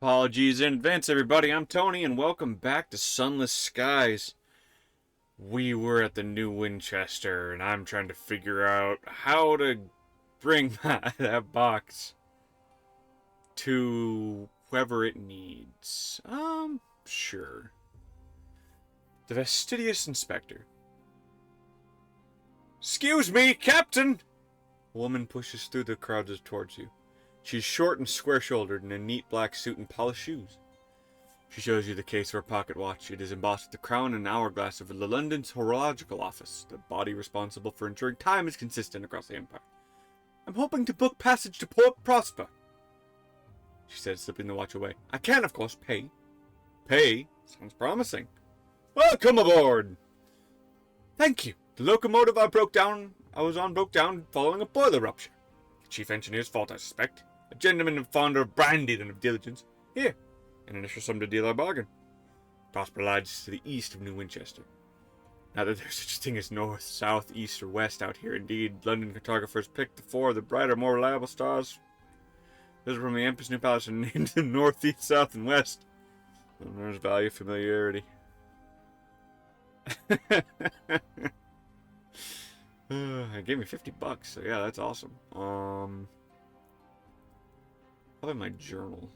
Apologies in advance, everybody. I'm Tony, and welcome back to Sunless Skies. We were at the new Winchester, and I'm trying to figure out how to bring that box to whoever it needs. Sure. The fastidious inspector. Excuse me, Captain! A woman pushes through the crowd towards you. She's short and square-shouldered in a neat black suit and polished shoes. She shows you the case of her pocket watch. It is embossed with the crown and hourglass of the London's Horological Office, the body responsible for ensuring time is consistent across the empire. I'm hoping to book passage to Port Prosper, she said, slipping the watch away. I can, of course, pay. Pay? Sounds promising. Welcome aboard! Thank you. The locomotive I was on broke down following a boiler rupture. The chief engineer's fault, I suspect. A gentleman fonder of brandy than of diligence. Here, an initial sum to deal our bargain. Prosper lies to the east of New Winchester. Not that there's such a thing as north, south, east, or west out here. Indeed, London cartographers picked the four of the brighter, more reliable stars. Those from the Empress New Palace and named them north, east, south, and west. And there's value of familiarity. It gave me $50, so yeah, that's awesome. How about my journal?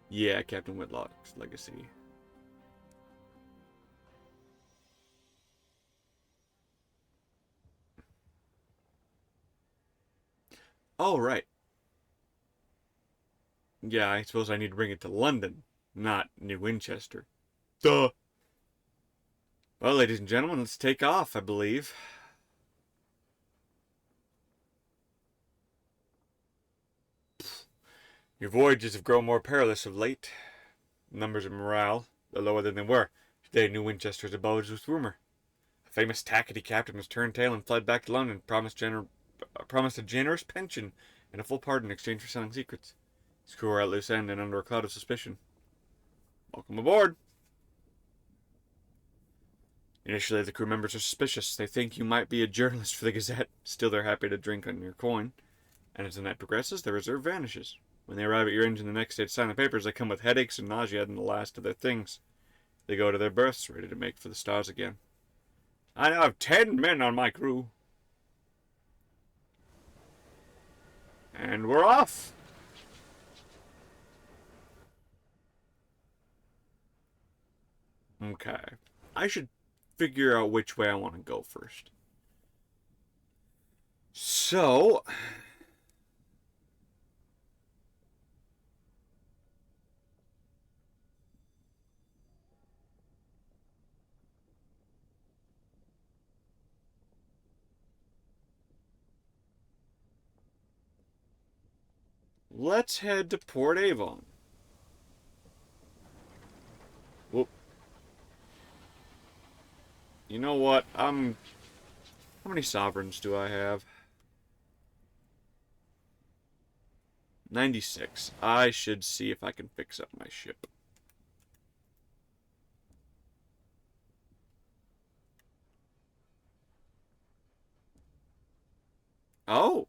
Yeah, Captain Whitlock's legacy. Oh, right. Yeah, I suppose I need to bring it to London, not New Winchester. Duh! Well, ladies and gentlemen, let's take off, I believe. Your voyages have grown more perilous of late. Numbers of morale are lower than they were. Today, New Winchester's abode with rumor. A famous tackety captain has turned tail and fled back to London, promised a generous pension and a full pardon in exchange for selling secrets. His crew are at loose end and under a cloud of suspicion. Welcome aboard! Initially, the crew members are suspicious. They think you might be a journalist for the Gazette. Still, they're happy to drink on your coin. And as the night progresses, their reserve vanishes. When they arrive at your engine the next day to sign the papers, they come with headaches and nausea and the last of their things. They go to their berths, ready to make for the stars again. I now have 10 men on my crew. And we're off! Okay. I should figure out which way I want to go first. So, let's head to Port Avon. Whoop. You know what? How many sovereigns do I have? 96. I should see if I can fix up my ship. Oh!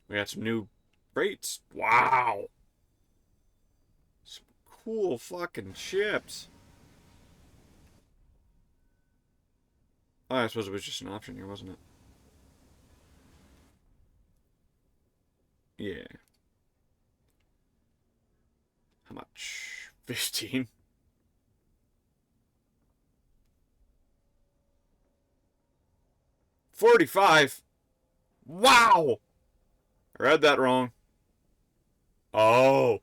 We got some new freights. Wow! Some cool fucking ships. Oh, I suppose it was just an option here, wasn't it? Yeah. How much? 15? 45? Wow! I read that wrong. Oh.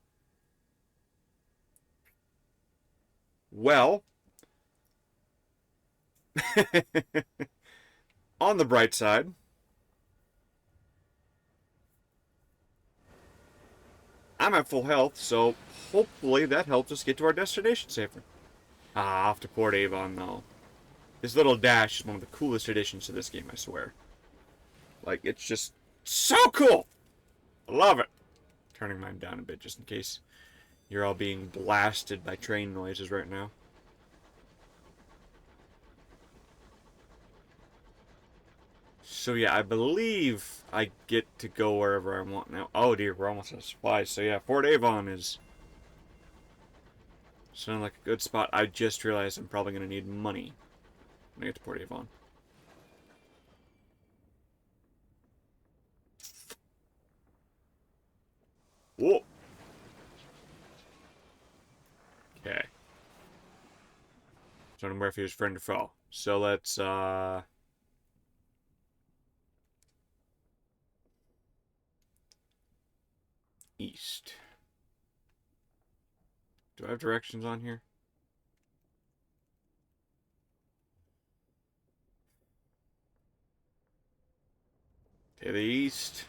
Well. On the bright side, I'm at full health, so hopefully that helps us get to our destination safer. Ah, off to Port Avon, though. This little dash is one of the coolest additions to this game, I swear. Like, it's just so cool! I love it. Turning mine down a bit just in case you're all being blasted by train noises right now. So yeah, I believe I get to go wherever I want now. Oh dear, we're almost out of supplies. So yeah, Fort Avon is sounding like a good spot. I just realized I'm probably going to need money when I get to Port Avon. Whoa! Okay. So I'm where if he was friend or foe. So let's, east. Do I have directions on here? To the east.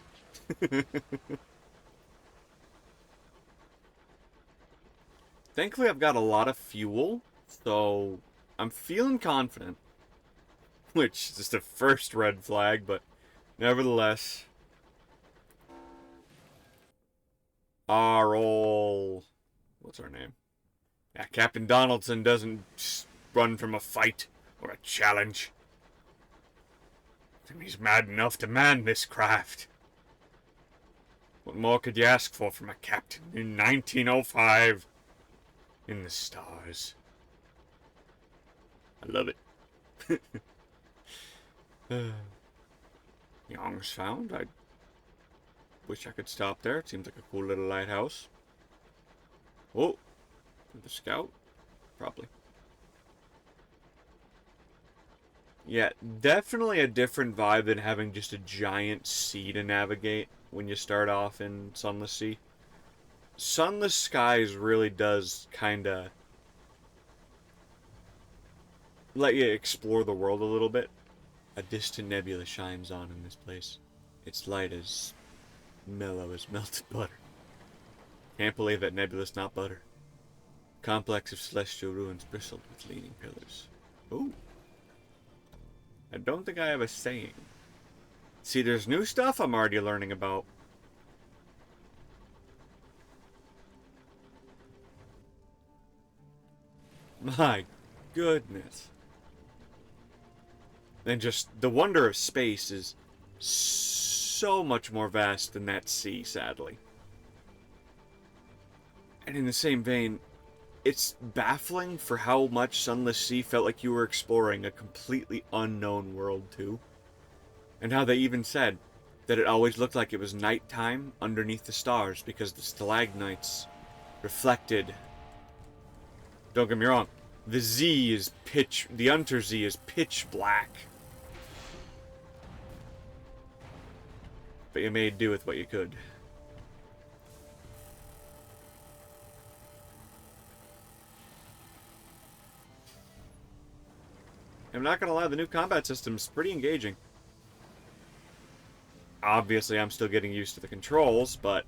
Thankfully, I've got a lot of fuel, so I'm feeling confident. Which is just a first red flag, but nevertheless. Our old... What's her name? Yeah, Captain Donaldson doesn't run from a fight or a challenge. And he's mad enough to man this craft. What more could you ask for from a captain in 1905? In the stars. I love it. Young's found. I wish I could stop there. It seems like a cool little lighthouse. Oh, the scout? Probably. Yeah, definitely a different vibe than having just a giant sea to navigate when you start off in Sunless Sea. Sunless Skies really does kinda let you explore the world a little bit. A distant nebula shines on in this place. Its light is mellow as melted butter. Can't believe that nebula's not butter. Complex of celestial ruins bristled with leaning pillars. Ooh. I don't think I have a saying. See, there's new stuff I'm already learning about. My goodness. And just the wonder of space is so much more vast than that sea, sadly. And in the same vein, it's baffling for how much Sunless Sea felt like you were exploring a completely unknown world, too. And how they even said that it always looked like it was nighttime underneath the stars because the stalagmites reflected. Don't get me wrong, the Untersea is pitch black. But you made do with what you could. I'm not gonna lie, the new combat system's pretty engaging. Obviously, I'm still getting used to the controls, but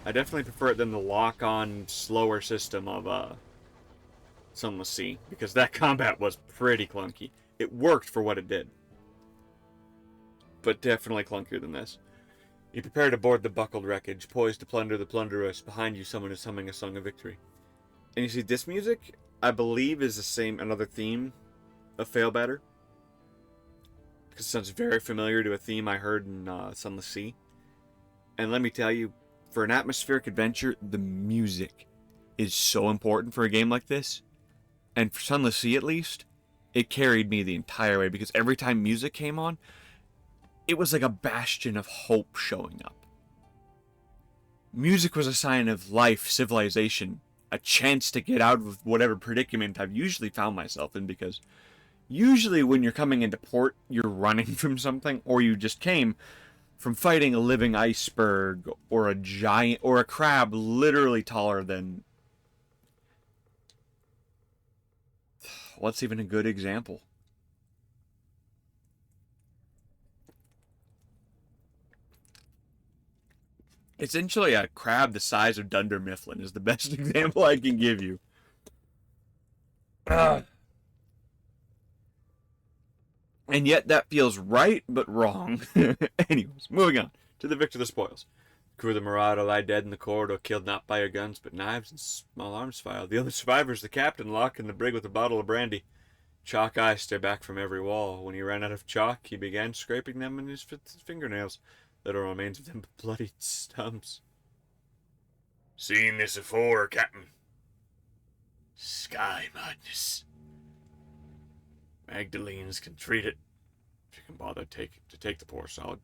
I definitely prefer it than the lock-on, slower system of Sunless Sea, because that combat was pretty clunky. It worked for what it did, but definitely clunkier than this. You prepare to board the buckled wreckage, poised to plunder the plunderers. Behind you, someone is humming a song of victory. And you see, this music, I believe, is the same, another theme of Failbatter. Because it sounds very familiar to a theme I heard in Sunless Sea. And let me tell you, for an atmospheric adventure, the music is so important for a game like this. And for Sunless Sea, at least, it carried me the entire way. Because every time music came on, it was like a bastion of hope showing up. Music was a sign of life, civilization, a chance to get out of whatever predicament I've usually found myself in, because usually when you're coming into port, you're running from something, or you just came from fighting a living iceberg, or a giant, or a crab literally taller than... What's even a good example? Essentially, a crab the size of Dunder Mifflin is the best example I can give you. And yet that feels right, but wrong. Anyways, moving on to the victor of the spoils. The crew of the Marauder lie dead in the corridor, killed not by your guns, but knives and small arms filed. The only survivor is the captain, locked in the brig with a bottle of brandy. Chalk eyes stare back from every wall. When he ran out of chalk, he began scraping them in his fingernails. Little remains of them bloody stumps. Seen this afore, Captain. Sky madness. Magdalenes can treat it. If you can bother to take the poor solid.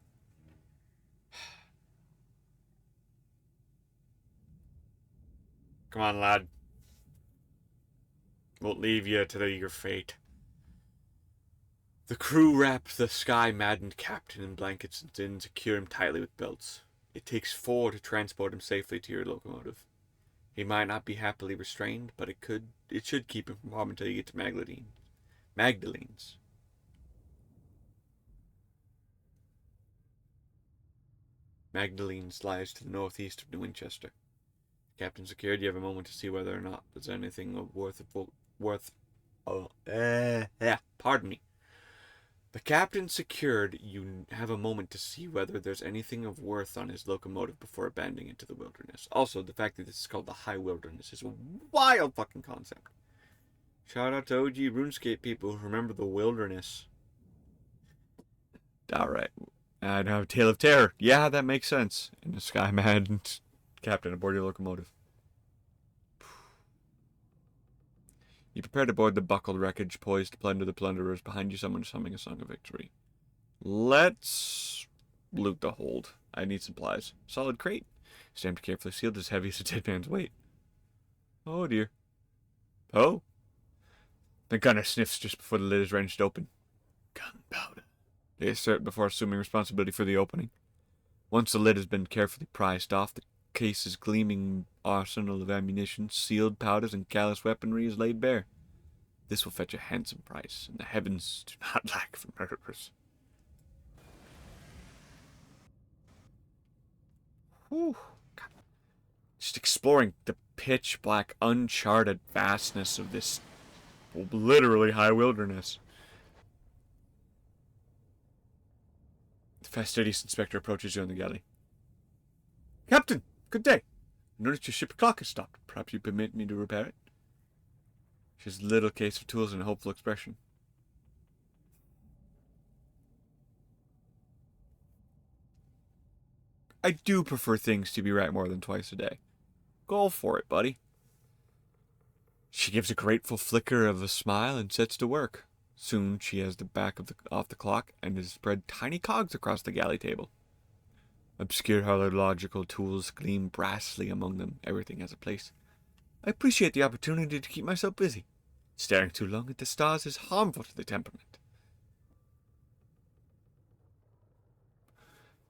Come on, lad. Won't leave you to your fate. The crew wrapped the sky-maddened captain in blankets and then secure him tightly with belts. It takes 4 to transport him safely to your locomotive. He might not be happily restrained, but it should keep him from harm until you get to Magdalene's. Magdalene's lies to the northeast of New Winchester. Captain secured, you have a moment to see whether or not there's anything of pardon me. The captain secured, you have a moment to see whether there's anything of worth on his locomotive before abandoning it to the wilderness. Also, the fact that this is called the High Wilderness is a wild fucking concept. Shout out to OG RuneScape people who remember the wilderness. Alright. I have a Tale of Terror. Yeah, that makes sense. In the sky mad captain aboard your locomotive. You prepare to board the buckled wreckage, poised to plunder the plunderers. Behind you, someone is humming a song of victory. Let's loot the hold. I need supplies. Solid crate. Stamped carefully sealed, as heavy as a dead man's weight. Oh dear. Oh. The gunner sniffs just before the lid is wrenched open. Gunpowder. They assert before assuming responsibility for the opening. Once the lid has been carefully prized off, the case's gleaming arsenal of ammunition, sealed powders, and callous weaponry is laid bare. This will fetch a handsome price, and the heavens do not lack for murderers. Whew. Just exploring the pitch-black, uncharted vastness of this literally high wilderness. The fastidious inspector approaches you on the galley. Captain, good day. I noticed your ship clock has stopped. Perhaps you permit me to repair it? She has a little case of tools and a hopeful expression. I do prefer things to be right more than twice a day. Go for it, buddy. She gives a grateful flicker of a smile and sets to work. Soon she has the back off the clock and has spread tiny cogs across the galley table. Obscure horological tools gleam brassily among them. Everything has a place. I appreciate the opportunity to keep myself busy. Staring too long at the stars is harmful to the temperament.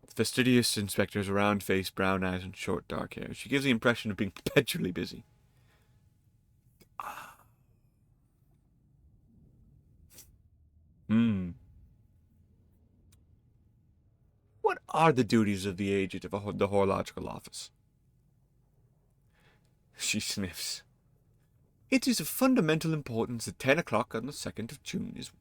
The fastidious inspector's round face, brown eyes, and short dark hair. She gives the impression of being perpetually busy. What are the duties of the agent of the horological office? She sniffs. It is of fundamental importance that 10 o'clock on the 2nd of June is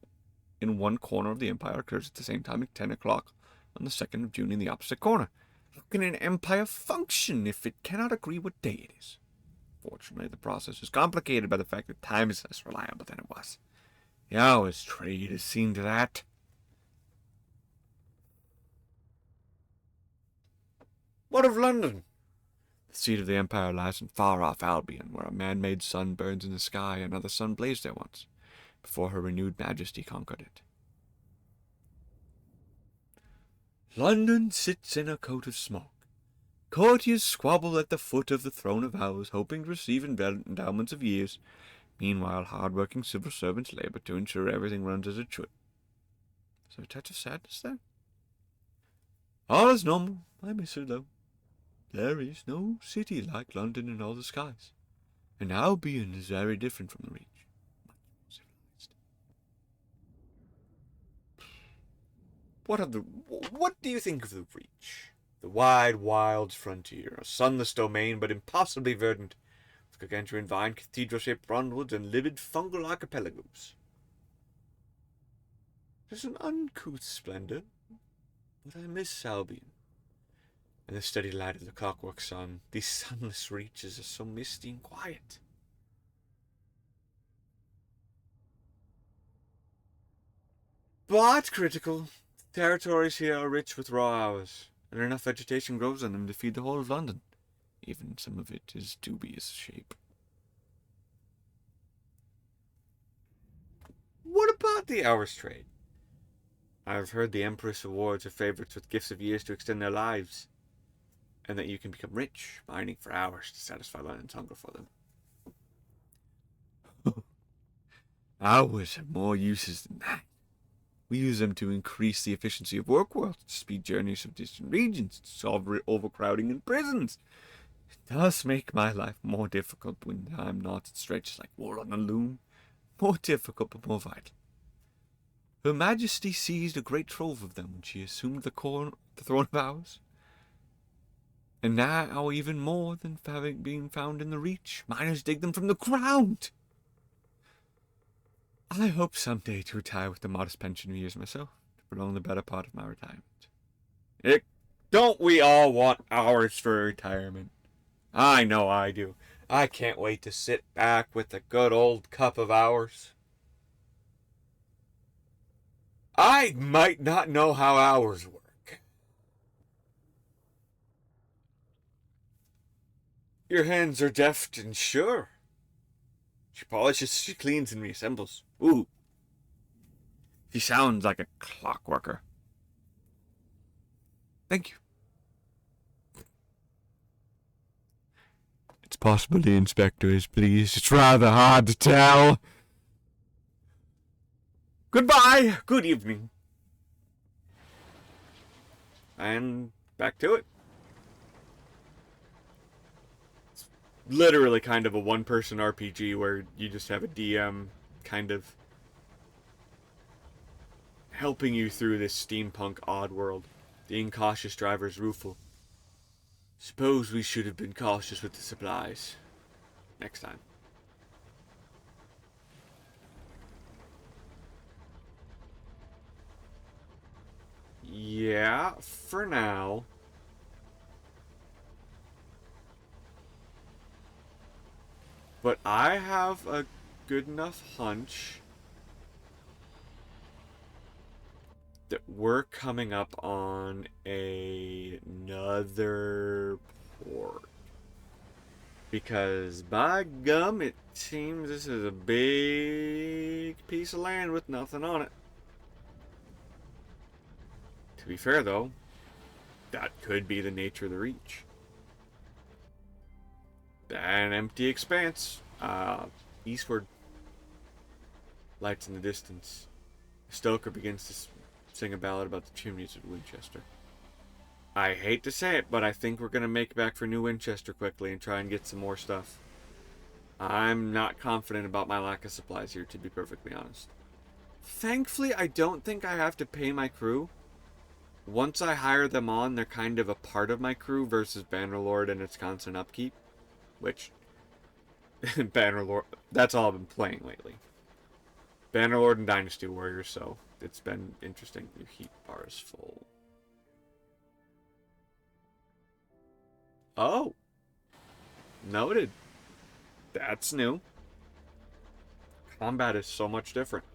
in one corner of the empire occurs at the same time as 10 o'clock on the 2nd of June in the opposite corner. How can an empire function if it cannot agree what day it is? Fortunately, the process is complicated by the fact that time is less reliable than it was. The hours trade has seen to that. What of London? The seat of the empire lies in far-off Albion, where a man-made sun burns in the sky. Another sun blazed there once, before her renewed majesty conquered it. London sits in a coat of smoke. Courtiers squabble at the foot of the throne of ours, hoping to receive endowments of years. Meanwhile, hard-working civil servants labor to ensure everything runs as it should. Is there a touch of sadness there? All is normal. I miss her, though. There is no city like London in all the skies, and Albion is very different from the Reach. Much more civilized. What do you think of the Reach? The wide, wild frontier, a sunless domain, but impossibly verdant, with gargantuan vine, cathedral-shaped frondwoods, and livid fungal archipelagos. There's an uncouth splendor, but I miss Albion. And the steady light of the clockwork sun, these sunless reaches are so misty and quiet. but critical. Territories here are rich with raw hours, and enough vegetation grows on them to feed the whole of London. Even some of it is dubious shape. What about the hours trade? I've heard the Empress awards her favorites with gifts of years to extend their lives, and that you can become rich mining for hours to satisfy London's hunger for them. Hours have more uses than that. We use them to increase the efficiency of work worlds, to speed journeys from distant regions, to solve overcrowding in prisons. It does make my life more difficult when I'm not stretched like wool on a loom. More difficult but more vital. Her Majesty seized a great trove of them when she assumed the throne of ours. And now even more than being found in the Reach, miners dig them from the ground. I hope someday to retire with a modest pension of years myself, to prolong the better part of my retirement. Don't we all want hours for retirement? I know I do. I can't wait to sit back with a good old cup of hours. I might not know how hours work. Your hands are deft and sure. She polishes, she cleans, and reassembles. Ooh. She sounds like a clockworker. Thank you. It's possible the inspector is pleased. It's rather hard to tell. Goodbye. Good evening. And back to it. It's literally kind of a one-person RPG where you just have a DM kind of helping you through this steampunk odd world. The incautious driver is rueful. Suppose we should have been cautious with the supplies. Next time. Yeah, for now. But I have a good enough hunch that we're coming up on another port. Because, by gum, it seems this is a big piece of land with nothing on it. To be fair, though, that could be the nature of the Reach. An empty expanse. Eastward. Lights in the distance. The stoker begins to sing a ballad about the chimneys of Winchester. I hate to say it, but I think we're going to make back for New Winchester quickly and try and get some more stuff. I'm not confident about my lack of supplies here, to be perfectly honest. Thankfully, I don't think I have to pay my crew. Once I hire them on, they're kind of a part of my crew versus Bannerlord and its constant upkeep. Which, Bannerlord, that's all I've been playing lately. Bannerlord and Dynasty Warriors, so it's been interesting. Your heat bar is full. Oh. Noted. That's new. Combat is so much different.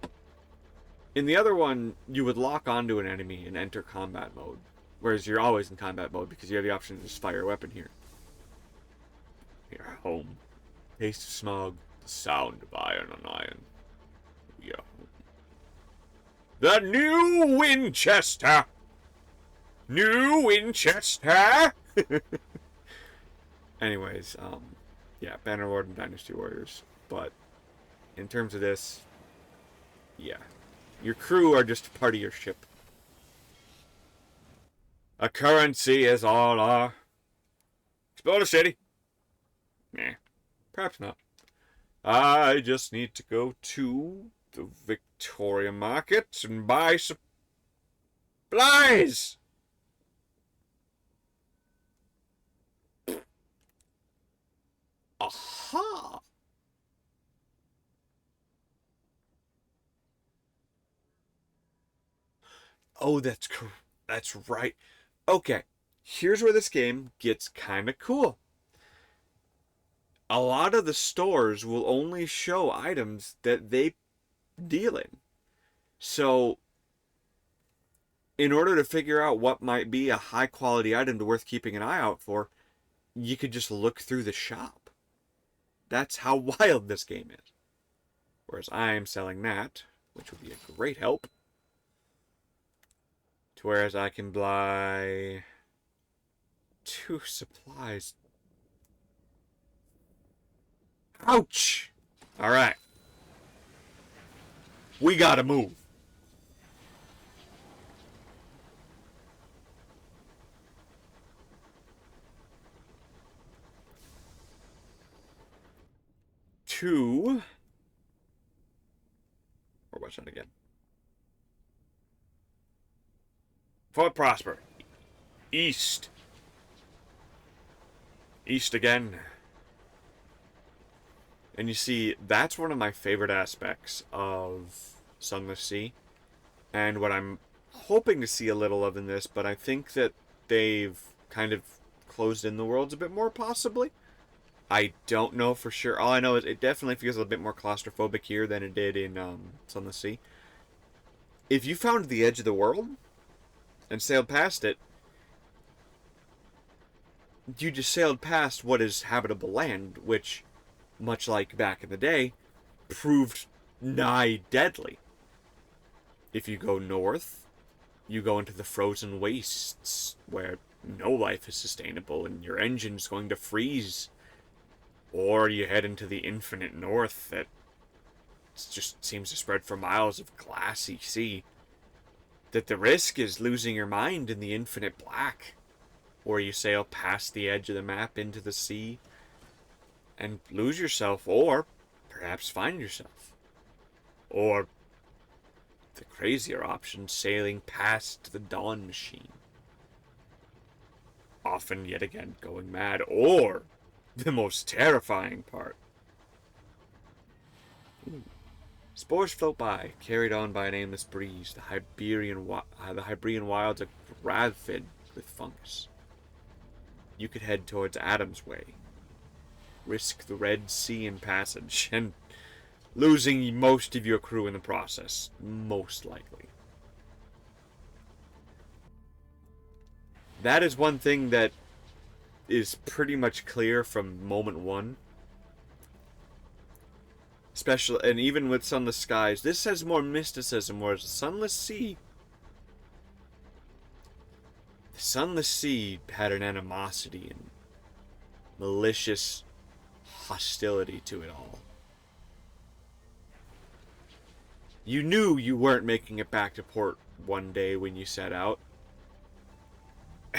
In the other one, you would lock onto an enemy and enter combat mode. Whereas you're always in combat mode because you have the option to just fire a weapon here. You're home. Taste of smog. The sound of iron on iron. We are home. The New Winchester! New Winchester! Anyways, yeah, Bannerlord and Dynasty Warriors. But in terms of this, yeah. Your crew are just a part of your ship. A currency is all our... Explode a city. Nah, perhaps not. I just need to go to the Victoria Market and buy supplies. Aha! Oh, that's right. Okay, here's where this game gets kind of cool. A lot of the stores will only show items that they deal in. So, in order to figure out what might be a high quality item to worth keeping an eye out for, you could just look through the shop. That's how wild this game is. Whereas I'm selling that, which would be a great help. To whereas I can buy 2 supplies. Ouch! Alright. We gotta move. To... Or what's that again? Fort Prosper. East. East again. And you see, that's one of my favorite aspects of Sunless Sea. And what I'm hoping to see a little of in this, but I think that they've kind of closed in the worlds a bit more, possibly. I don't know for sure. All I know is it definitely feels a bit more claustrophobic here than it did in Sunless Sea. If you found the edge of the world and sailed past it, you just sailed past what is habitable land, which, much like back in the day, proved nigh deadly. If you go north, you go into the frozen wastes, where no life is sustainable and your engine's going to freeze. Or you head into the infinite north that just seems to spread for miles of glassy sea. That the risk is losing your mind in the infinite black. Or you sail past the edge of the map into the sea and lose yourself, or perhaps find yourself. Or the crazier option, sailing past the dawn machine. Often, yet again, going mad. Or the most terrifying part. Spores float by, carried on by an aimless breeze. The Hyberian wilds are ravaged with fungus. You could head towards Adam's Way. Risk the Red Sea in passage, and losing most of your crew in the process, most likely. That is one thing that is pretty much clear from moment one. Especially, and even with Sunless Skies, this has more mysticism, whereas the Sunless Sea... The Sunless Sea had an animosity and malicious hostility to it all. You knew you weren't making it back to port one day when you set out.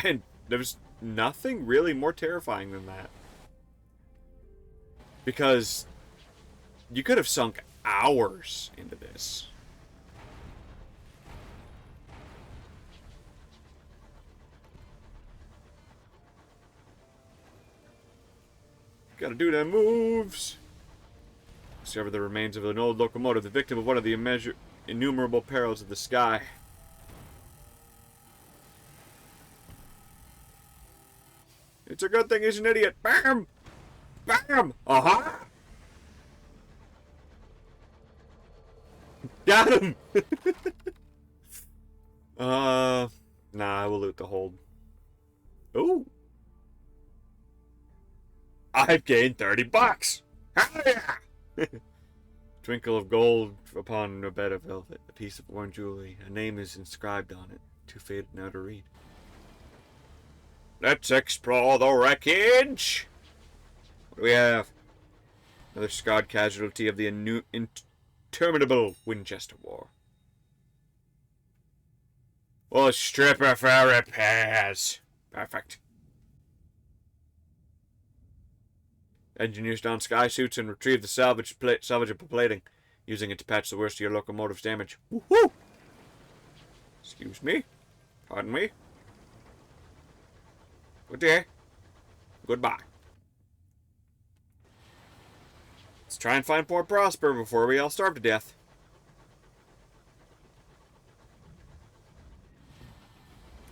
And there was nothing really more terrifying than that. Because you could have sunk hours into this. Gotta do them moves. Discover the remains of an old locomotive, the victim of one of the innumerable perils of the sky. It's a good thing he's an idiot. Bam! Bam! Uh-huh! Got him! Nah, I will loot the hold. Ooh! I've gained $30! Hell yeah! Twinkle of gold upon a bed of velvet, a piece of worn jewelry. A name is inscribed on it, too faded now to read. Let's explore the wreckage! What do we have? Another scarred casualty of the interminable Winchester War. We'll strip her for repairs. Perfect. Engineers don sky suits and retrieve the salvageable plating, using it to patch the worst of your locomotive's damage. Woohoo! Excuse me? Pardon me? Good day. Goodbye. Let's try and find Port Prosper before we all starve to death.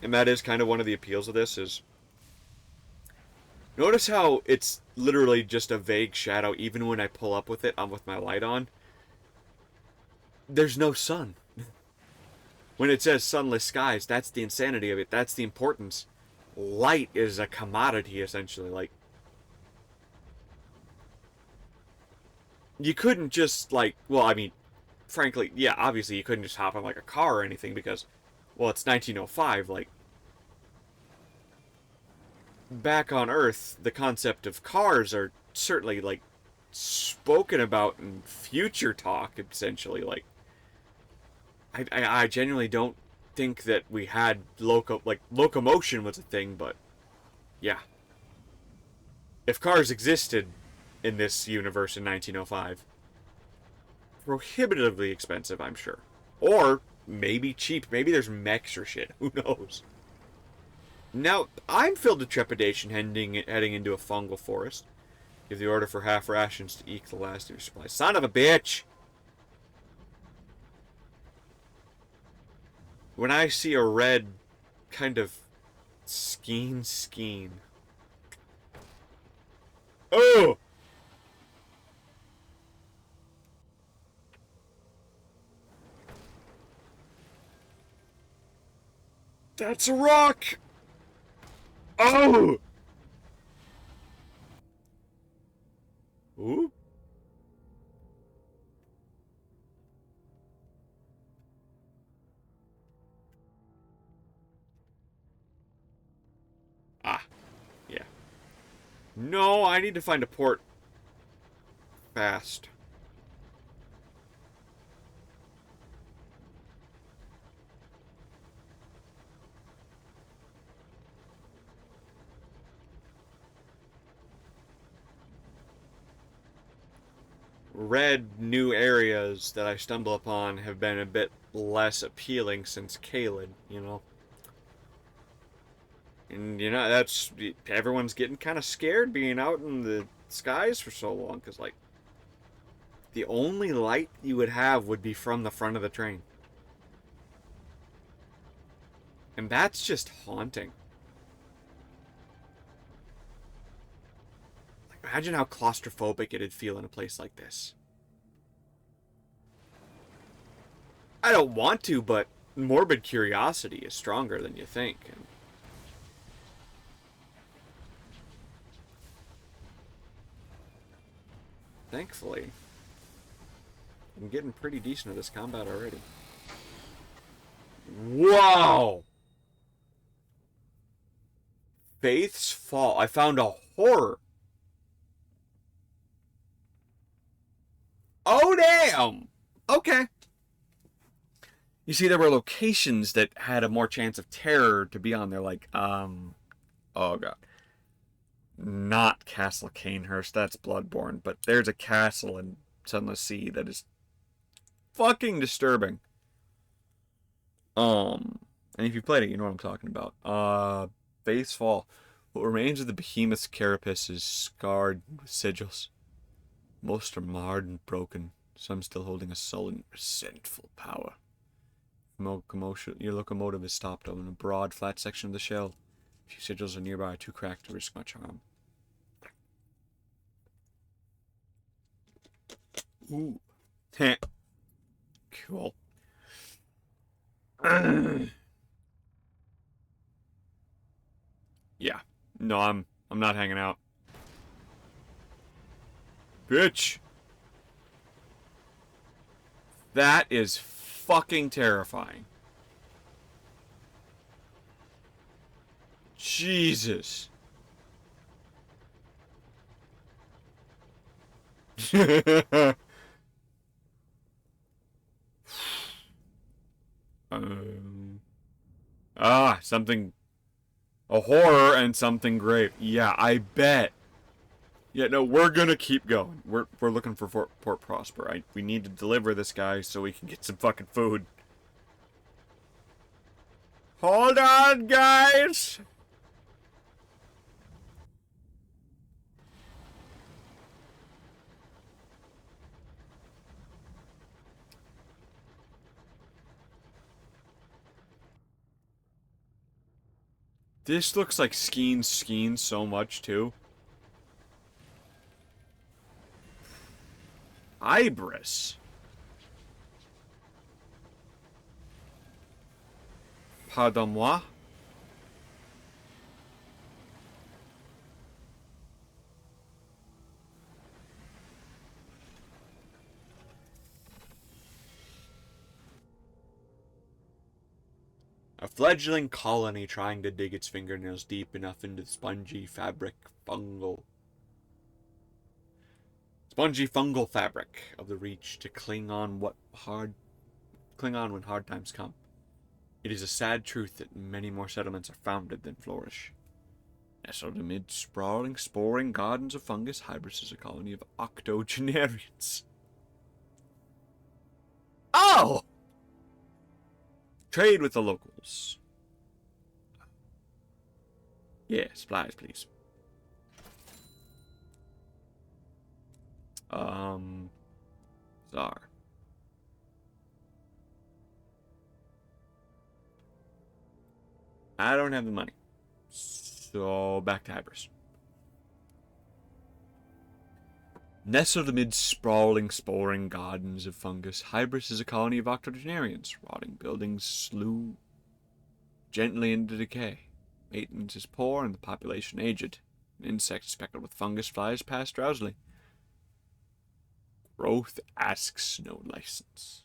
And that is kind of one of the appeals of this is... Notice how it's literally just a vague shadow even when I pull up with it, with my light on. There's no sun. When it says sunless skies, that's the insanity of it. That's the importance. Light is a commodity, essentially. Like, you couldn't just, like, well, I mean, frankly, yeah, obviously you couldn't just hop on, like, a car or anything because, well, it's 1905. Like, back on Earth, the concept of cars are certainly, like, spoken about in future talk, essentially. Like, I genuinely don't think that we had locomotion was a thing, but yeah. If cars existed in this universe in 1905, prohibitively expensive, I'm sure. Or maybe cheap. Maybe there's mechs or shit. Who knows? Now, I'm filled with trepidation heading into a fungal forest. Give the order for half rations to eke the last of your supplies. Son of a bitch! When I see a red kind of skeen. Oh! That's a rock! Oh! Ooh? Ah, yeah. No, I need to find a port fast. Red new areas that I stumble upon have been a bit less appealing since Caelid, you know? And, you know, that's... Everyone's getting kind of scared being out in the skies for so long, because, like, the only light you would have would be from the front of the train. And that's just haunting. Like, imagine how claustrophobic it'd feel in a place like this. I don't want to, but morbid curiosity is stronger than you think. And thankfully, I'm getting pretty decent at this combat already. Wow! Faith's Fall. I found a horror. Oh, damn! Okay. You see, there were locations that had a more chance of terror to be on there, like, oh god. Not Castle Canehurst, that's Bloodborne, but there's a castle in Sunless Sea that is fucking disturbing. And if you played it, you know what I'm talking about. Faith's Fall. What remains of the behemoth's carapace is scarred with sigils. Most are marred and broken, some still holding a sullen, resentful power. Your locomotive is stopped on a broad, flat section of the shell. A few sigils are nearby, too cracked to risk much harm. Ooh. Heh. Cool. Yeah. No, I'm not hanging out. Bitch! That is fucking terrifying. Jesus. Something. A horror and something great. Yeah, I bet. Yeah, no, we're gonna keep going. We're looking for Port Prosper. We need to deliver this guy so we can get some fucking food. Hold on, guys! This looks like skiing so much, too. Ibris. Pardon-moi. A fledgling colony trying to dig its fingernails deep enough into the spongy fungal fabric of the reach to cling on when hard times come. It is a sad truth that many more settlements are founded than flourish. Nestled amid sprawling, sporing gardens of fungus, Hybris is a colony of octogenarians. Oh! Trade with the locals. Yeah, supplies, please. Czar. I don't have the money. So, back to Hybris. Nestled amid sprawling, sporing gardens of fungus, Hybris is a colony of octogenarians. Rotting buildings slew gently into decay. Maintenance is poor and the population aged. Insects speckled with fungus flies past drowsily. Growth asks no license.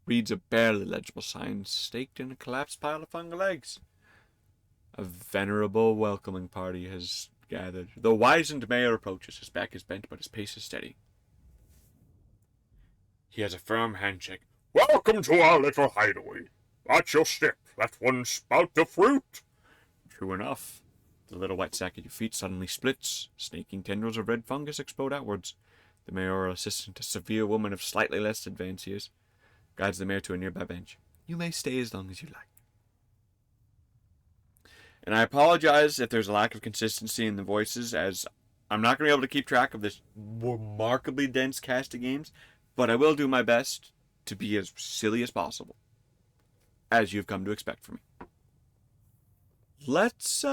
Reads a barely legible sign staked in a collapsed pile of fungal eggs. A venerable welcoming party has gathered. The wizened mayor approaches. His back is bent, but his pace is steady. He has a firm handshake. Welcome to our little hideaway. Watch your step. That's one spout of fruit. True enough. The little white sack at your feet suddenly splits. Snaking tendrils of red fungus explode outwards. The mayoral assistant, a severe woman of slightly less advanced years, guides the mayor to a nearby bench. You may stay as long as you like. And I apologize if there's a lack of consistency in the voices, as I'm not going to be able to keep track of this remarkably dense cast of games, but I will do my best to be as silly as possible, as you've come to expect from me. Let's,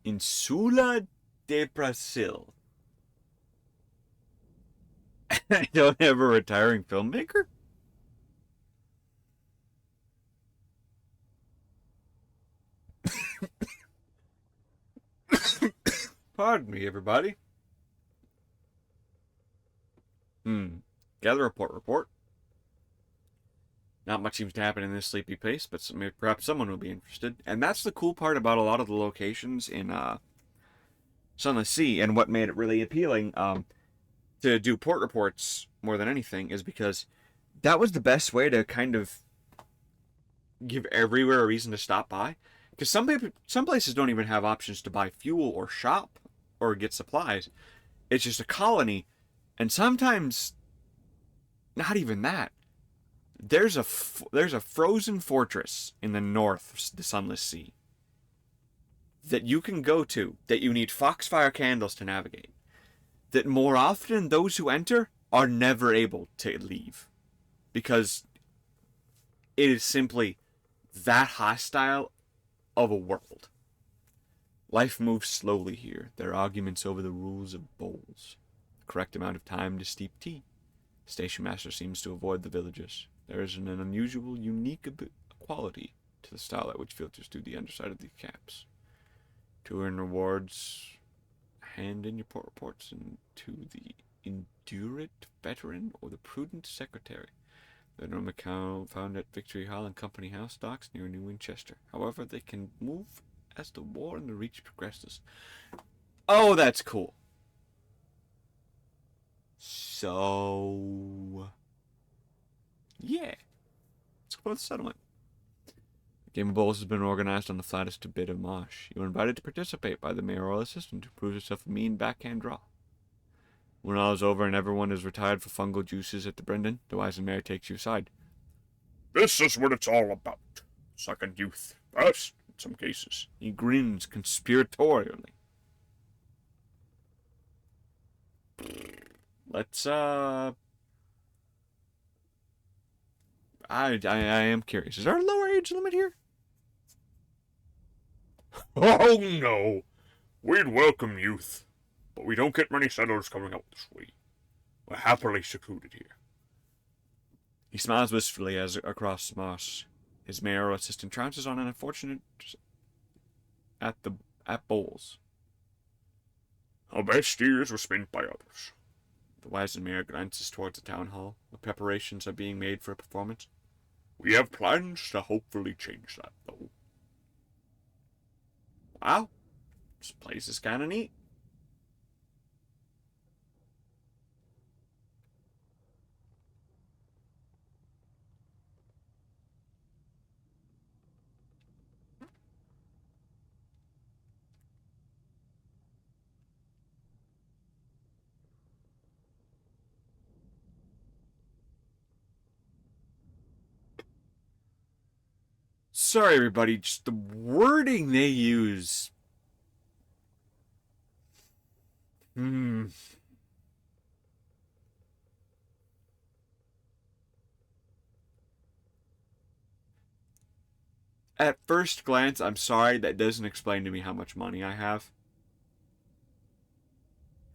Insula de Brasil. I don't have a retiring filmmaker? Pardon me, everybody. Gather report. Not much seems to happen in this sleepy place, but perhaps someone will be interested. And that's the cool part about a lot of the locations in Sunless Sea, and what made it really appealing to do port reports more than anything, is because that was the best way to kind of give everywhere a reason to stop by. Because some places don't even have options to buy fuel or shop or get supplies. It's just a colony, and sometimes not even that. There's a frozen fortress in the north of the Sunless Sea that you can go to, that you need foxfire candles to navigate, that more often those who enter are never able to leave, because it is simply that hostile of a world. Life moves slowly here. There are arguments over the rules of bowls, the correct amount of time to steep tea. The station master seems to avoid the villagers. There is an unusual, unique quality to the starlight which filters through the underside of the caps. To earn rewards, hand in your port reports to the endurant veteran or the prudent secretary. The normal account found at Victory Hall and Company House docks near New Winchester. However, they can move as the war in the Reach progresses. Oh, that's cool. So, yeah. Let's go to the settlement. The game of bowls has been organized on the flattest bit of marsh. You are invited to participate by the mayoral assistant, who proves herself a mean backhand draw. When all is over and everyone is retired for fungal juices at the Brendan, the wise mayor takes you aside. This is what it's all about. Second youth. First, in some cases. He grins conspiratorially. Let's, I am curious. Is there a lower age limit here? Oh, no. We'd welcome youth, but we don't get many settlers coming out this way. We're happily secluded here. He smiles wistfully as across the moss. His mayoral assistant trounces on an unfortunate at bowls. Our best years were spent by others. The wizened mayor glances towards the town hall, where preparations are being made for a performance. We have plans to hopefully change that, though. Wow, this place is kind of neat. Sorry, everybody, just the wording they use. Hmm. At first glance, I'm sorry, that doesn't explain to me how much money I have.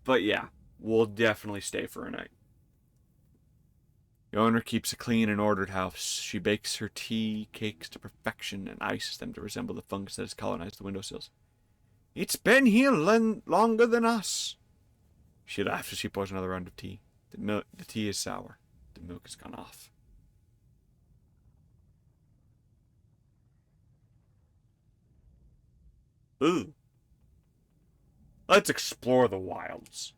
But yeah, we'll definitely stay for a night. The owner keeps a clean and ordered house. She bakes her tea cakes to perfection and ices them to resemble the fungus that has colonized the windowsills. It's been here longer than us. She laughs as she pours another round of tea. The tea is sour. The milk has gone off. Ooh. Let's explore the wilds.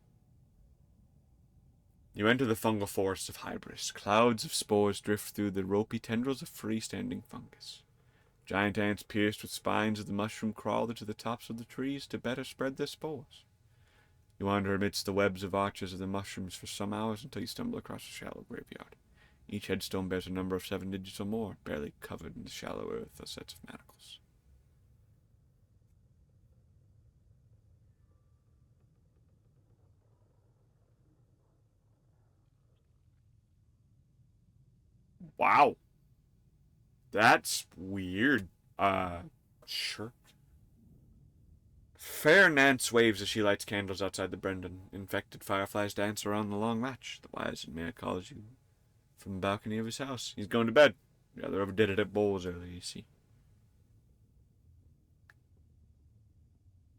You enter the fungal forests of hybris. Clouds of spores drift through the ropey tendrils of freestanding fungus. Giant ants pierced with spines of the mushroom crawl into the tops of the trees to better spread their spores. You wander amidst the webs of arches of the mushrooms for some hours until you stumble across a shallow graveyard. Each headstone bears a number of 7 digits or more, barely covered in the shallow earth or sets of manacles. Wow. That's weird. Sure. Fair Nance waves as she lights candles outside the Brendan. Infected fireflies dance around the long latch. The wise and man calls you from the balcony of his house. He's going to bed. Rather overdid it at bowls earlier, you see.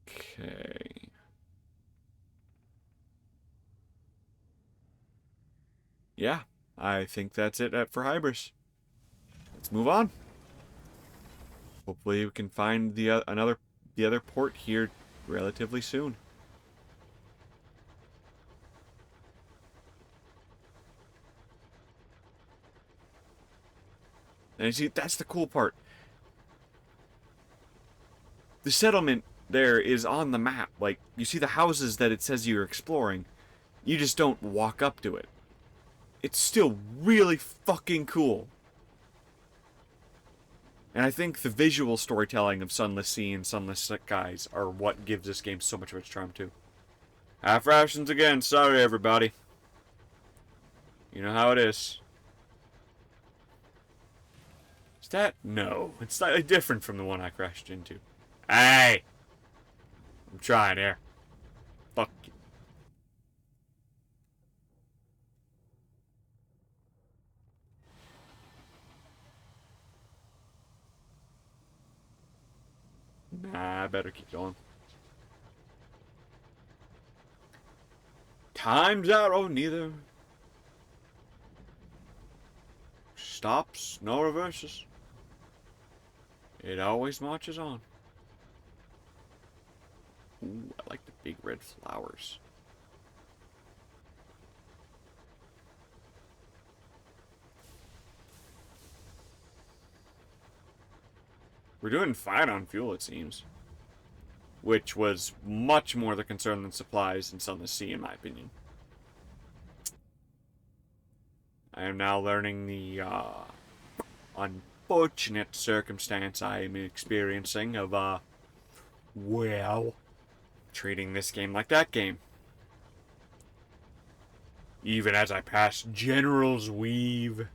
Okay. Yeah, I think that's it for Hybris. Let's move on. Hopefully we can find the other port here relatively soon. And you see, that's the cool part. The settlement there is on the map. Like, you see the houses that it says you're exploring. You just don't walk up to it. It's still really fucking cool. And I think the visual storytelling of Sunless Sea and Sunless Skies are what gives this game so much of its charm, too. Half rations again. Sorry, everybody. You know how it is. Is that? No. It's slightly different from the one I crashed into. Hey! I'm trying here. Fuck you. Nah, I better keep going. Time's out. Oh, neither stops nor reverses. It always marches on. Ooh, I like the big red flowers. We're doing fine on fuel, it seems. Which was much more the concern than supplies in Sunless Sea, in my opinion. I am now learning the unfortunate circumstance I am experiencing of, well, treating this game like that game. Even as I pass General's Weave.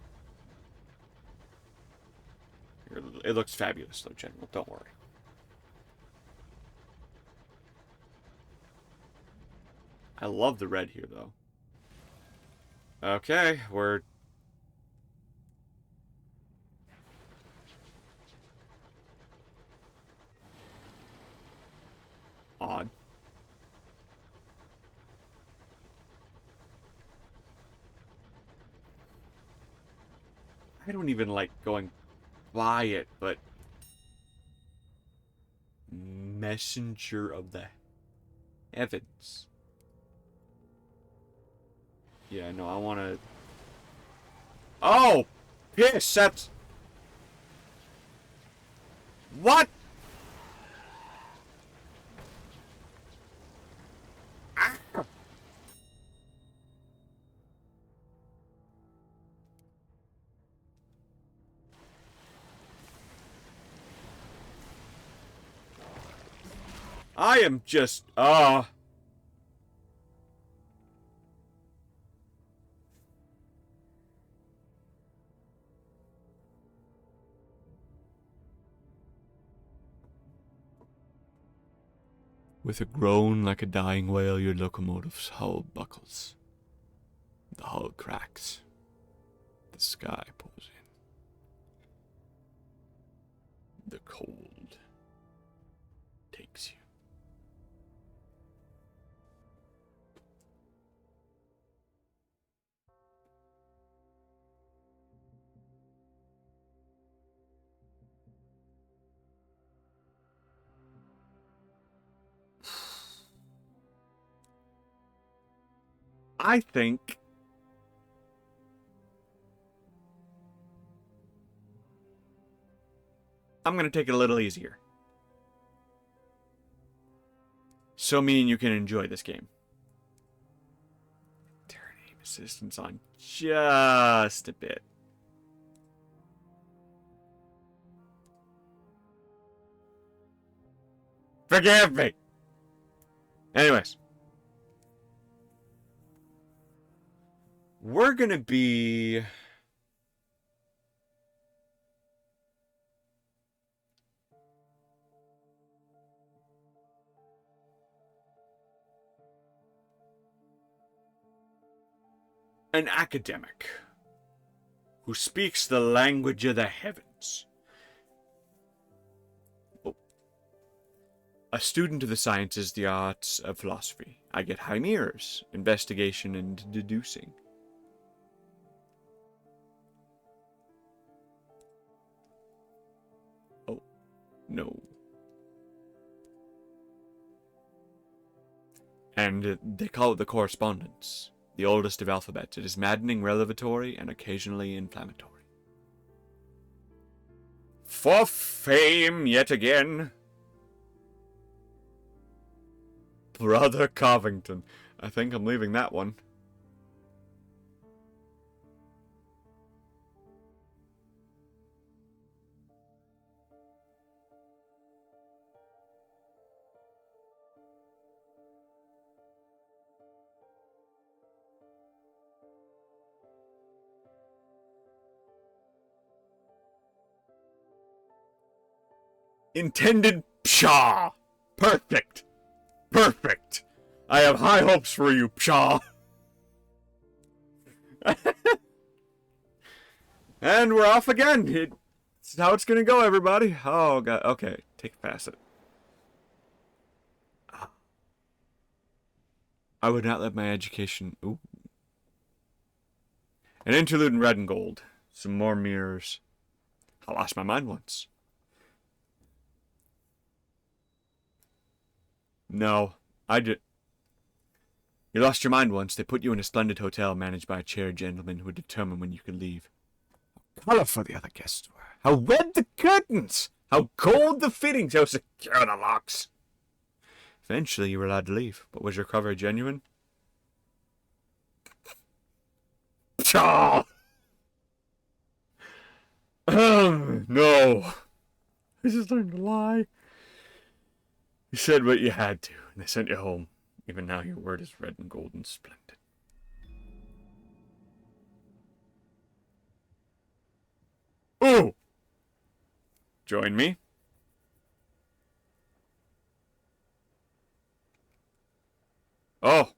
It looks fabulous, though, General. Don't worry. I love the red here, though. Okay, we're I don't even like going by it, but messenger of the heavens. Yeah, no, I want to... Oh! Piss, that's... What? Ah! I am just... With a groan like a dying whale, your locomotive's hull buckles. The hull cracks. The sky pours in. The cold takes you. I think I'm going to take it a little easier. So me and you can enjoy this game. Turn aim assistance on just a bit. Forgive me! Anyways. We're going to be... an academic who speaks the language of the heavens. Oh. A student of the sciences, the arts of philosophy. I get high mirrors, investigation, and deducing. Oh, no. And they call it the correspondence. The oldest of alphabets. It is maddening, revelatory, and occasionally inflammatory. For fame yet again. Brother Covington. I think I'm leaving that one. Intended pshaw! Perfect! Perfect! I have high hopes for you, pshaw! And we're off again! It's how it's gonna go, everybody. Oh, God. Okay, take a pass it. I would not let my education... Ooh. An interlude in red and gold. Some more mirrors. I lost my mind once. No, I did. You lost your mind once. They put you in a splendid hotel managed by a chair gentleman who would determine when you could leave. How colorful the other guests were. How red the curtains. How cold the fittings. How secure the locks. Eventually, you were allowed to leave. But was your cover genuine? Pshaw! No. I just learned to lie. You said what you had to, and they sent you home. Even now, your word is red and gold and splendid. Ooh! Join me. Oh.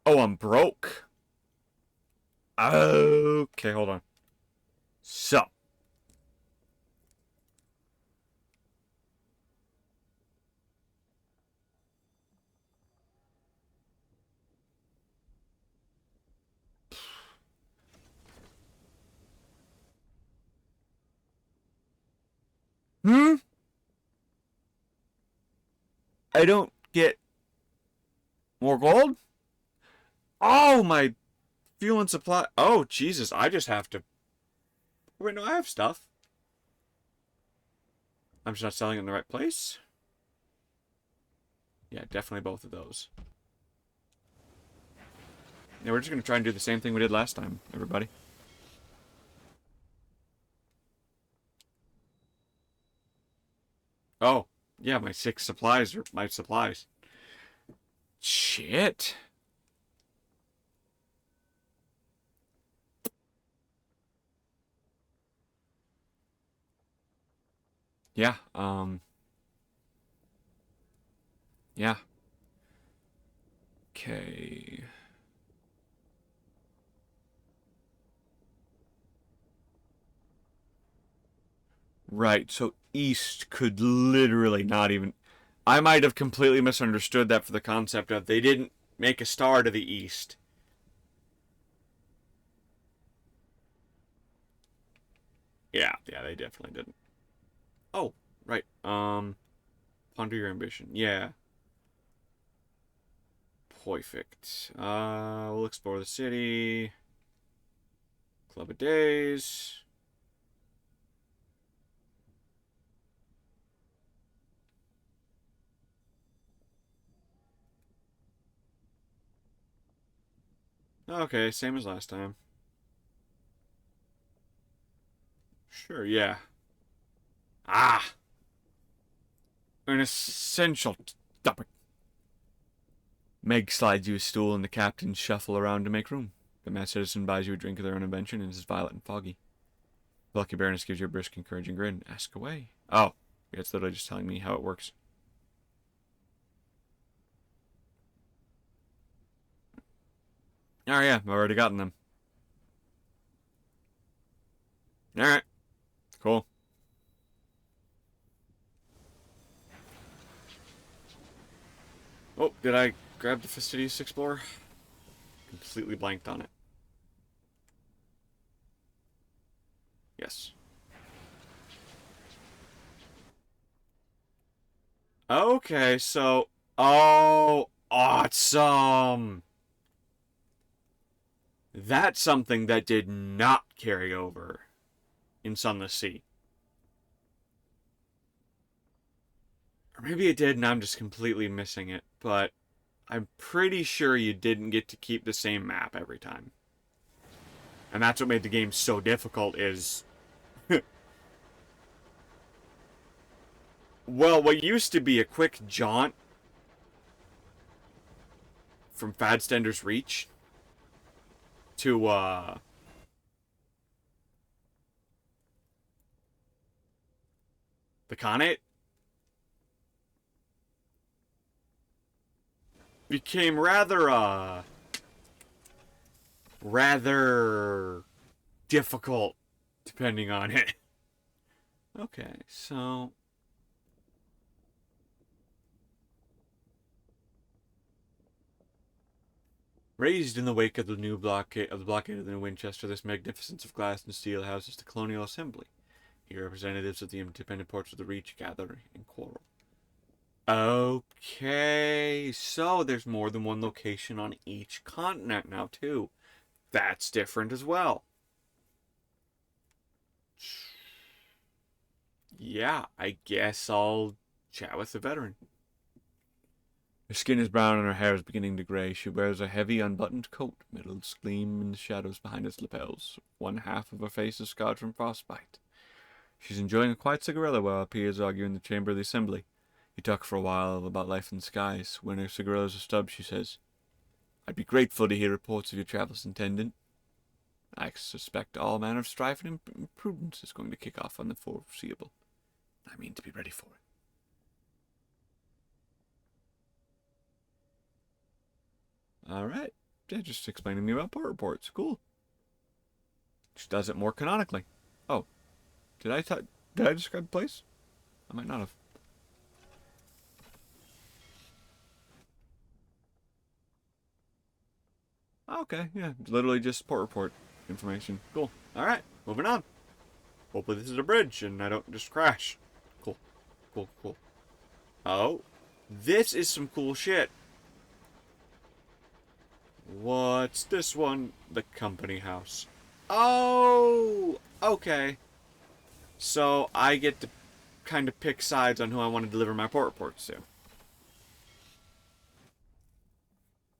Oh, I'm broke. Okay, hold on. So. I don't get more gold? Oh, my fuel and supply. Oh, Jesus, I just have to... Wait, no, I have stuff. I'm just not selling it in the right place. Yeah, definitely both of those. Yeah, we're just going to try and do the same thing we did last time, everybody. Oh, yeah, my 6 supplies are my supplies. Shit. Yeah, yeah. Okay. Right, so east could literally not even... I might have completely misunderstood that for the concept of they didn't make a star to the east. Yeah, they definitely didn't. Oh, right. Ponder your ambition. Yeah. Perfect. We'll explore the city. Club of Days. Okay, same as last time. Sure, yeah. Ah! An essential topic. Meg slides you a stool and the captains shuffle around to make room. The mad citizen buys you a drink of their own invention and is violet and foggy. The lucky Baroness gives you a brisk, encouraging grin. Ask away. Oh, yeah, it's literally just telling me how it works. Oh yeah, I've already gotten them. Alright, cool. Oh, did I grab the Fastidious Explorer? Completely blanked on it. Yes. Okay, so... Oh, awesome! That's something that did not carry over in Sunless Sea. Or maybe it did and I'm just completely missing it, but I'm pretty sure you didn't get to keep the same map every time. And that's what made the game so difficult is... Well, what used to be a quick jaunt from Fadstender's Reach to, the Khanate became rather difficult, depending on it. Okay, so... Raised in the wake of the blockade of the New Winchester, this magnificence of glass and steel houses the Colonial Assembly. Here, representatives of the independent ports of the Reach gather and quarrel. Okay, so there's more than one location on each continent now, too. That's different as well. Yeah, I guess I'll chat with the veteran. Her skin is brown and her hair is beginning to grey. She wears a heavy, unbuttoned coat. Metals gleam in the shadows behind its lapels. One half of her face is scarred from frostbite. She's enjoying a quiet cigarette while her peers argue in the chamber of the assembly. You talk for a while about life in the skies. When her cigarillos are stubbed, she says, I'd be grateful to hear reports of your travels, Intendant. I suspect all manner of strife and imprudence is going to kick off on the foreseeable. I mean to be ready for it. Alright. Yeah, just explaining to me about port reports. Cool. She does it more canonically. Oh. Did I describe the place? I might not have. Okay, yeah. Literally just port report information. Cool. Alright, moving on. Hopefully this is a bridge and I don't just crash. Cool. Cool. Oh. This is some cool shit. What's this one? The company house. Oh, okay. So I get to kind of pick sides on who I want to deliver my port reports to.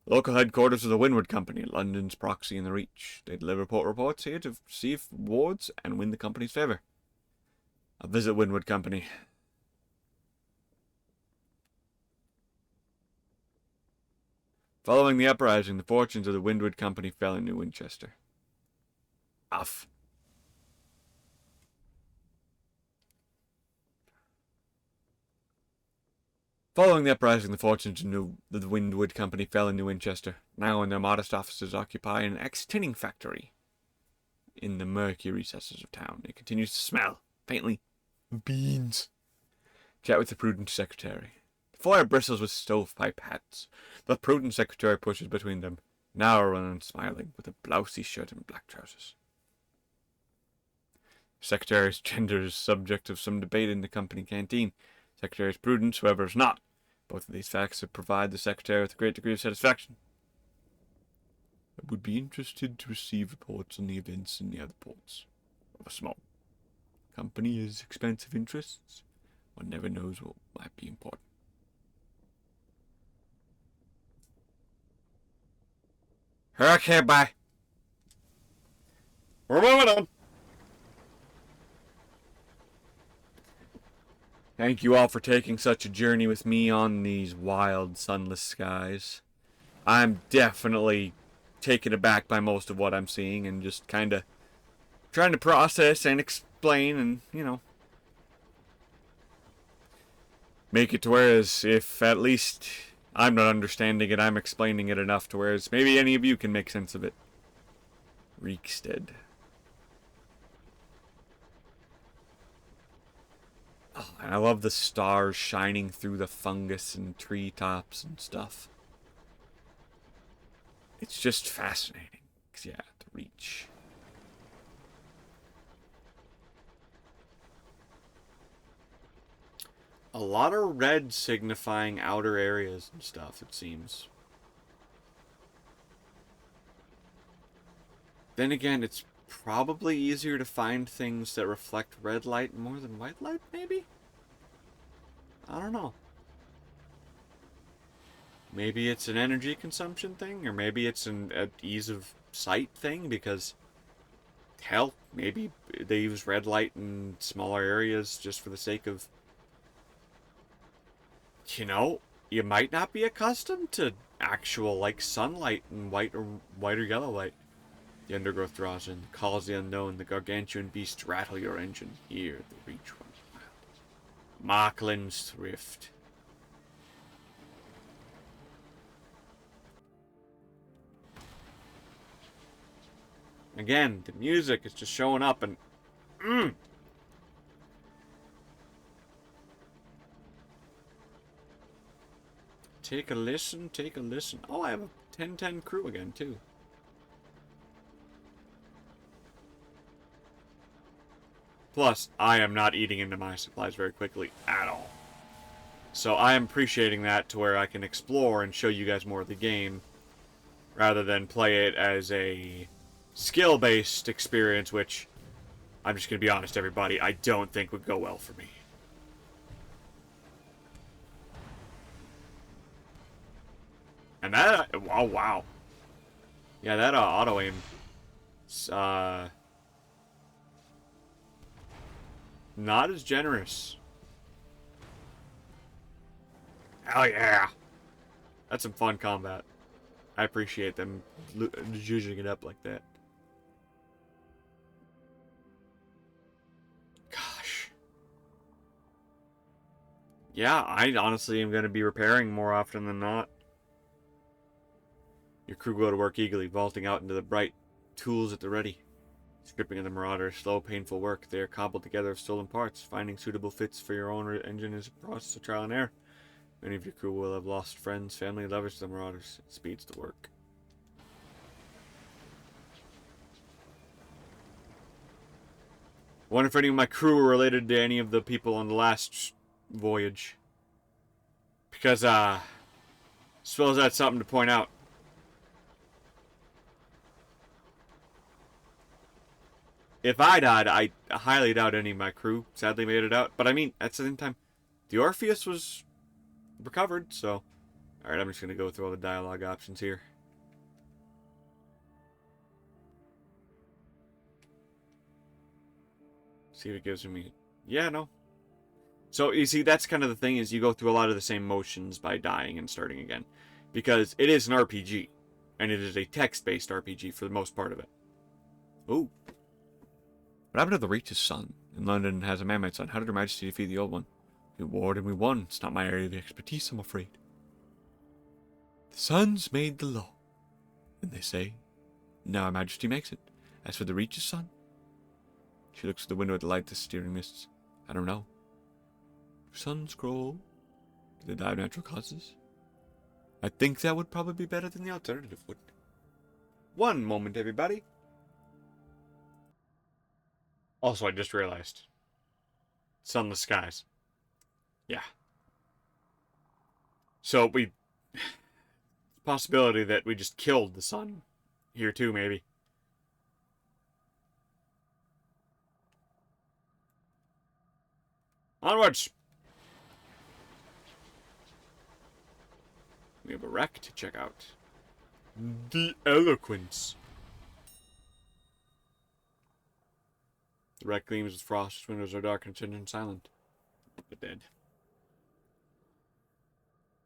Local headquarters of the Windward Company, London's proxy in the Reach. They deliver port reports here to receive rewards and win the company's favour. I'll visit Windward Company. Following the uprising, the fortunes of the Windward Company fell in New Winchester. Off. Following the uprising, the fortunes of the Windward Company fell in New Winchester. Now, in their modest offices, occupy an ex-tinning factory in the murky recesses of town. It continues to smell, faintly, of beans. Chat with the prudent secretary. The foyer bristles with stovepipe hats. The prudent secretary pushes between them, narrow and smiling, with a blousey shirt and black trousers. The secretary's gender is subject of some debate in the company canteen. Secretary's prudence, however, is not. Both of these facts provide the secretary with a great degree of satisfaction. I would be interested to receive reports on the events in the other ports of a small company as expansive interests. One never knows what might be important. Okay, bye. We're moving on. Thank you all for taking such a journey with me on these wild, sunless skies. I'm definitely taken aback by most of what I'm seeing and just kind of trying to process and explain and, make it to whereas if at least I'm not understanding it, I'm explaining it enough to whereas maybe any of you can make sense of it. Reekstead. Oh, and I love the stars shining through the fungus and treetops and stuff. It's just fascinating. 'Cause, yeah, the Reach. A lot of red signifying outer areas and stuff, it seems. Then again, it's probably easier to find things that reflect red light more than white light, maybe? I don't know. Maybe it's an energy consumption thing, or maybe it's an ease of sight thing, because, hell, maybe they use red light in smaller areas just for the sake of, you might not be accustomed to actual, like, sunlight and white or yellow light. The undergrowth draws in, calls the unknown, the gargantuan beasts rattle your engine. Here, the Reach runs wild. Markland's Thrift. Again, the music is just showing up and... Take a listen, take a listen. Oh, I have a 10-10 crew again, too. Plus, I am not eating into my supplies very quickly at all. So I am appreciating that to where I can explore and show you guys more of the game, rather than play it as a skill-based experience, which, I'm just going to be honest, everybody, I don't think would go well for me. And that, oh wow. Yeah, that auto-aim, not as generous. Hell yeah. That's some fun combat. I appreciate them zhuzhing it up like that. Gosh. Yeah, I honestly am going to be repairing more often than not. Your crew go to work eagerly, vaulting out into the bright, tools at the ready. Stripping of the Marauders, slow, painful work. They are cobbled together of stolen parts. Finding suitable fits for your own engine is a process of trial and error. Many of your crew will have lost friends, family, lovers to the Marauders. It speeds the work. I wonder if any of my crew were related to any of the people on the last voyage. Because, suppose that's something to point out. If I died, I highly doubt any of my crew sadly made it out. But I mean, at the same time, the Orpheus was recovered, so... Alright, I'm just gonna go through all the dialogue options here. See if it gives me... Yeah, no. So, you see, that's kind of the thing, is you go through a lot of the same motions by dying and starting again. Because it is an RPG. And it is a text-based RPG for the most part of it. Ooh. What happened to the Reach's son? In London has a man-made son. How did Her Majesty defeat the old one? We warred and we won. It's not my area of expertise, I'm afraid. The sons made the law. And they say, now Her Majesty makes it. As for the Reach's son... She looks through the window at the light the steering mists. I don't know. Sons grow old. Do they die of natural causes? I think that would probably be better than the alternative would. One moment, everybody. Also, I just realized. Sunless skies. Yeah. So we... Possibility that we just killed the sun. Here too, maybe. Onwards! We have a wreck to check out. The Eloquence. The wreck gleams with frost, its windows are dark and tinted and silent. The dead.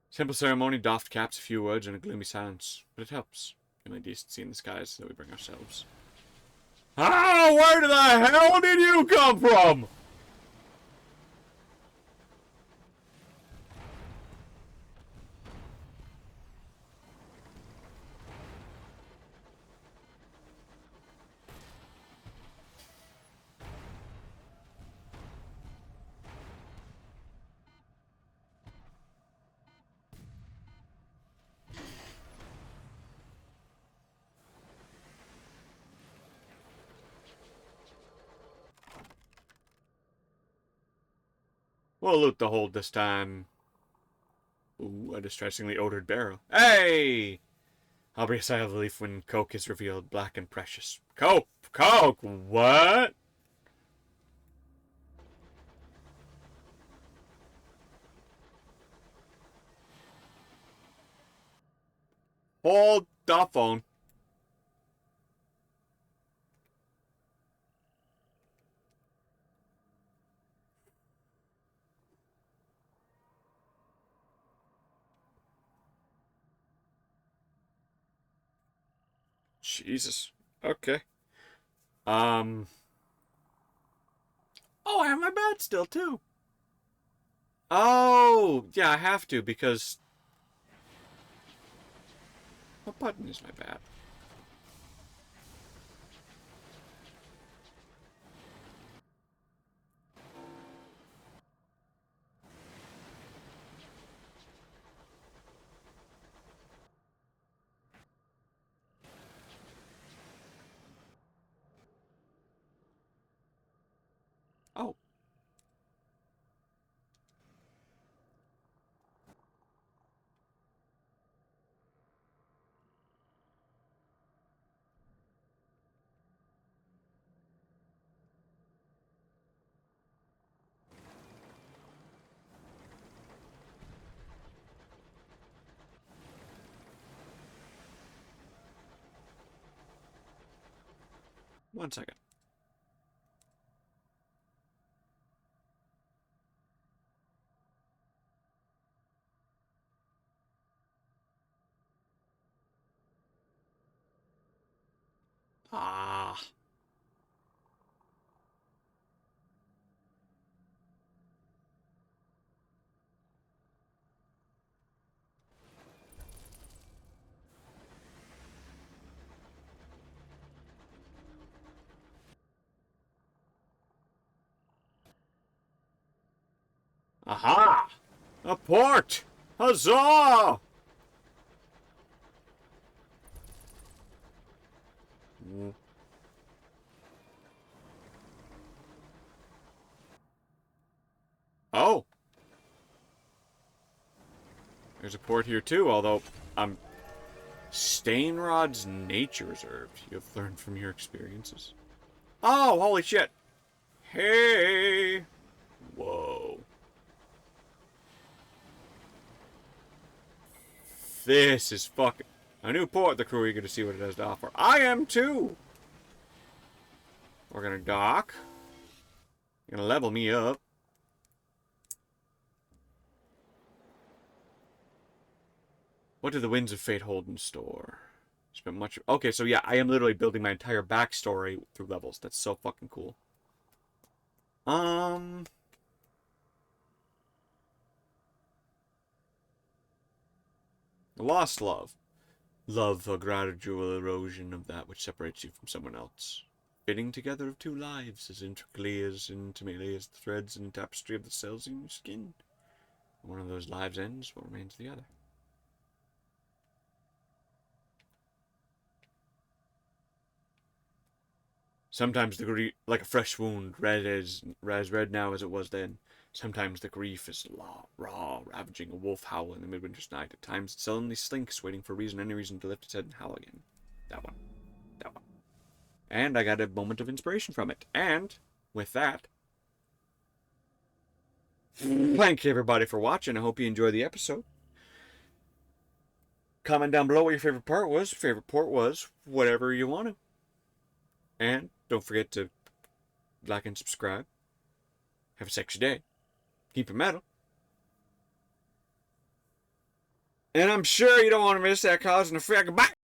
Simple ceremony, doffed caps, a few words, and a gloomy silence. But it helps. The only decency in the skies that we bring ourselves. How? Where the hell did you come from? We'll loot the hold this time. Ooh, a distressingly odored barrel. Hey! I'll be a sigh of relief when coke is revealed black and precious. Coke! Coke! What? Hold the phone. Jesus. Okay. Oh, I have my bat still, too. Oh, yeah, I have to, because... What button is my bat? Oh. One second. Ah. Aha! A port! Huzzah! Oh. There's a port here too, although I'm Stainrod's nature reserve. You have learned from your experiences. Oh, holy shit! Hey! Whoa. This is fucking... A new port, the crew are eager to see what it has to offer. I am too! We're gonna dock. You're gonna level me up. What do the winds of fate hold in store? Spent much... Okay, so yeah, I am literally building my entire backstory through levels. That's so fucking cool. The lost love. Love, a gradual erosion of that which separates you from someone else. Fitting together of two lives as intricately, as intimately as the threads and tapestry of the cells in your skin. One of those lives ends, what remains the other. Sometimes the grief, like a fresh wound, as red now as it was then. Sometimes the grief is raw, ravaging a wolf howl in the midwinter's night. At times it sullenly slinks, waiting for any reason to lift its head and howl again. That one. That one. And I got a moment of inspiration from it. And, with that, thank you everybody for watching. I hope you enjoyed the episode. Comment down below what your favorite part was. Favorite port was whatever you want to. And don't forget to like and subscribe. Have a sexy day. Keep it metal. And I'm sure you don't want to miss that cause in the frag. Bye!